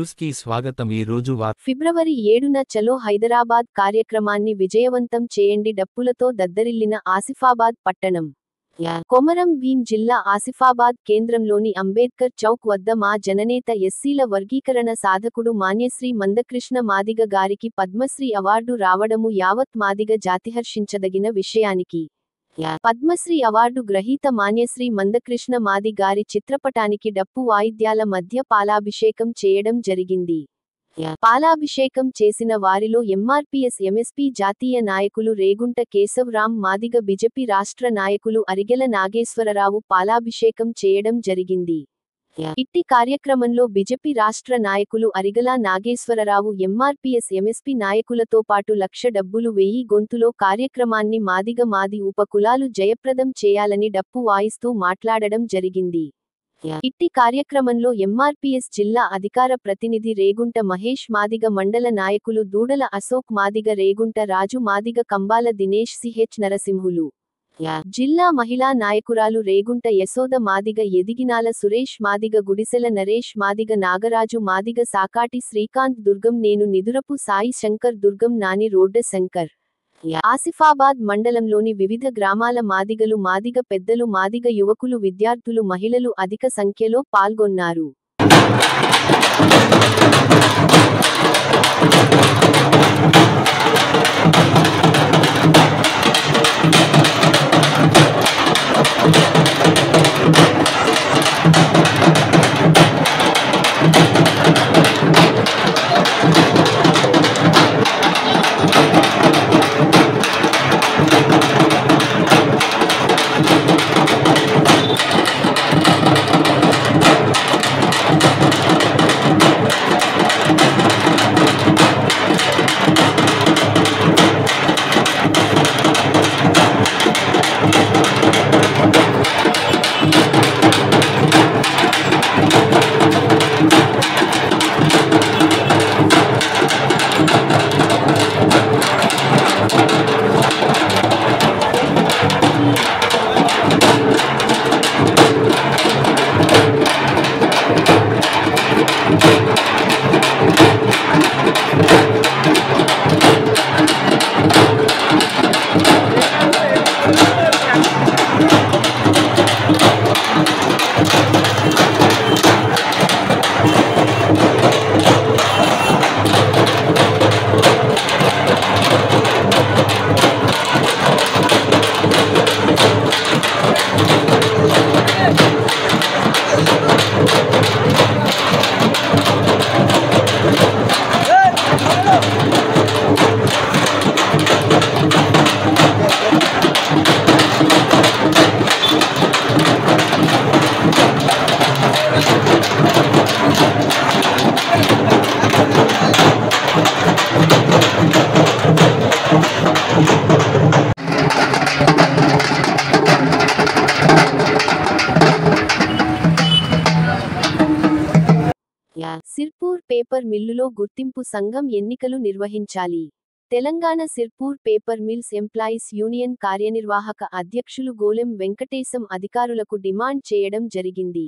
News కి స్వాగతం. ఈ రోజు ఫిబ్రవరి 7న చలో హైదరాబాద్ కార్యక్రమాన్ని విజయవంతం చేయండి. డప్పులతో దద్దరిల్లిన ఆసిఫాబాద్ పట్టణం. కొమరం భీం జిల్లా ఆసిఫాబాద్ కేంద్రంలోని అంబేద్కర్ చౌక్ వద్ద మా జననేత ఎస్సీల వర్గీకరణ సాధకుడు మాన్యశ్రీ మందకృష్ణ మాదిగ గారికి పద్మశ్రీ అవార్డు రావడము యావత్ మాదిగ జాతిహర్షించదగిన విషయానికి పద్మశ్రీ అవార్డు గ్రహీత మాన్యశ్రీ మందకృష్ణ మాది గారి చిత్రపటానికి డప్పు వాయిద్యాల మధ్య పాలాభిషేకం చేయడం జరిగింది. పాలాభిషేకం చేసిన వారిలో ఎంఆర్పీఎస్ ఎంఎస్పీ జాతీయ నాయకులు రేగుంట కేశవరాం మాదిగ బీజేపీ రాష్ట్ర నాయకులు అరిగెల నాగేశ్వరరావు పాలాభిషేకం చేయడం జరిగింది. ఇట్టి కార్యక్రమంలో బీజేపీ రాష్ట్ర నాయకులు అరిగల నాగేశ్వరరావు ఎంఆర్పీఎస్ ఎంఎస్పీ నాయకులతో పాటు లక్ష డబ్బులు వెయ్యి గొంతులో కార్యక్రమాన్ని మాదిగ మాది ఉప కులాలు జయప్రదం చేయాలని డప్పు వాయిస్తూ మాట్లాడడం జరిగింది. ఇట్టి కార్యక్రమంలో ఎంఆర్పీఎస్ జిల్లా అధికార ప్రతినిధి రేగుంట మహేష్ మాదిగ మండల నాయకులు దూడల అశోక్ మాదిగ రేగుంట రాజు మాదిగ కంబాల దినేష్ సిహెచ్ నరసింహులు జిల్లా మహిళా నాయకురాలు రేగుంట యశోద మాదిగ ఎదిగినాల సురేష్ మాదిగ గుడిసెల నరేష్ మాదిగ నాగరాజు మాదిగ సాకాటి శ్రీకాంత్ దుర్గం నేను నిదురపు సాయి శంకర్ దుర్గం నాని రోడ్డ శంకర్ ఆసిఫాబాద్ మండలంలోని వివిధ గ్రామాల మాదిగలు మాదిగ పెద్దలు మాదిగ యువకులు విద్యార్థులు మహిళలు అధిక సంఖ్యలో పాల్గొన్నారు. సిర్పూర్ పేపర్ మిల్లులో గుర్తింపు సంఘం ఎన్నికలు నిర్వహించాలి. Telangana Sirpur paper mills employees union కార్యనిర్వాహక అధ్యక్షులు గోలెం వెంకటేశం అధికారులకు డిమాండ్ చేయడం జరిగింది.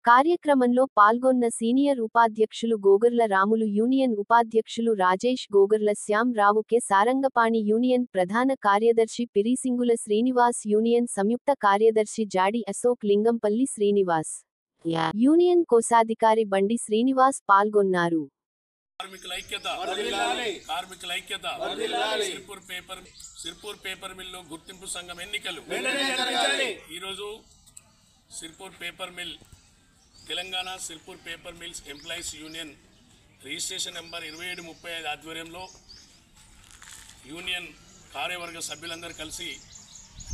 కార్యక్రమంలో పాల్గొన్న సీనియర్ ఉపాధ్యక్షులు గోగర్ల రాములు, యూనియన్ ఉపాధ్యక్షులు రాజేష్, గోగర్ల శ్యామ్ రావు, కె సారంగపాణి, యూనియన్ ప్రధాన కార్యదర్శి పిరిసింగుల శ్రీనివాస్, యూనియన్ సంయుక్త కార్యదర్శి జాడి అశోక్, లింగంపల్లి శ్రీనివాస్, యూనియన్ కోశాధికారి బండి శ్రీనివాస్ పాల్గొన్నారు. సిర్పూర్ పేపర్ మిల్లు గుర్తింపు సంఘం ఎన్నికలు ఈరోజు Sirpur paper mill Telangana Sirpur paper mills employees union registration number 2735 ఆధ్వర్యంలో యూనియన్ కార్యవర్గ సభ్యులందరూ కలిసి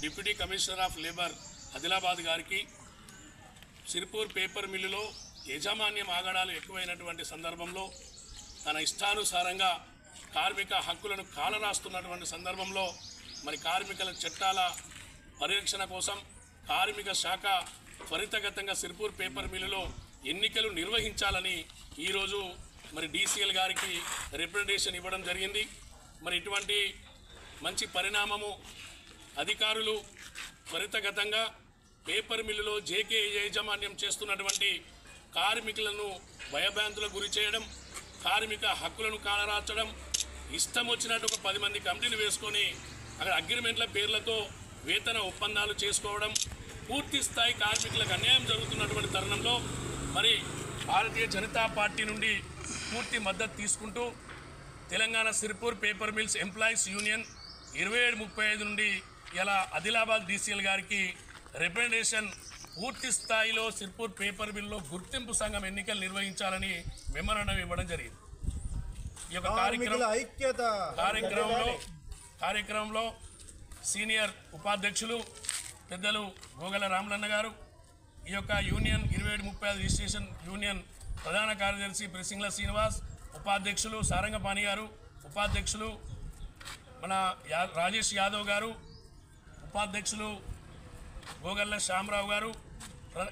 deputy commissioner of labour Adilabad గారికి సిర్పూర్ పేపర్ మిల్లులో యాజమాన్యం ఆగడాలు ఎక్కువైనటువంటి సందర్భంలో తన ఇష్టానుసారంగా కార్మిక హక్కులను కాలరాస్తున్నటువంటి సందర్భంలో మరి కార్మికుల చట్టాల పరిరక్షణ కోసం కార్మిక శాఖ త్వరితగతంగా సిర్పూర్ పేపర్ మిల్లులో ఎన్నికలు నిర్వహించాలని ఈరోజు మరి డీసీఎల్ గారికి రిప్రజెంటేషన్ ఇవ్వడం జరిగింది. మరి ఇటువంటి మంచి పరిణామము అధికారులు త్వరితగతంగా పేపర్ మిల్లులో జేకే యాజమాన్యం చేస్తున్నటువంటి కార్మికులను భయభ్రాంతులకు గురి చేయడం, కార్మిక హక్కులను కాలరార్చడం, ఇష్టం వచ్చినట్టు ఒక 10 మంది కమిటీలు వేసుకొని అక్కడ అగ్రిమెంట్ల పేర్లతో వేతన ఒప్పందాలు చేసుకోవడం, పూర్తి స్థాయి కార్మికులకు అన్యాయం జరుగుతున్నటువంటి తరుణంలో మరి భారతీయ జనతా పార్టీ నుండి పూర్తి మద్దతు తీసుకుంటూ Telangana Sirpur paper mills employees union 27-35 నుండి ఇలా ఆదిలాబాద్ డీసీఎల్ గారికి రిప్రజెంటేషన్ పూర్తి స్థాయిలో సిర్పూర్ పేపర్ మిల్లో గుర్తింపు సంఘం ఎన్నికలు నిర్వహించాలని మెమోరాండం ఇవ్వడం జరిగింది. ఈ యొక్క కార్యక్రమంలో సీనియర్ ఉపాధ్యక్షులు పెద్దలు గోగల రామలన్న గారు, ఈ యొక్క యూనియన్ 27-35 రిజిస్ట్రేషన్ యూనియన్ ప్రధాన కార్యదర్శి ప్రెసింగ్ల శ్రీనివాస్, ఉపాధ్యక్షులు సారంగపాణి గారు, ఉపాధ్యక్షులు మన రాజేష్ యాదవ్ గారు, ఉపాధ్యక్షులు గోగల్ల శ్యామరావు గారు,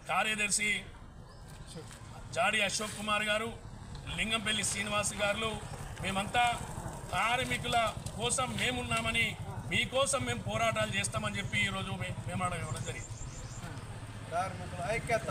కార్యదర్శి జాడి అశోక్ కుమార్ గారు, లింగంపల్లి శ్రీనివాస్ గారు, మేమంతా కార్మికుల కోసం మేమున్నామని, మీకోసం మేము పోరాటాలు చేస్తామని చెప్పి ఈరోజు మెమోరాండం ఇవ్వడం జరిగింది. కార్మికుల ఐక్యత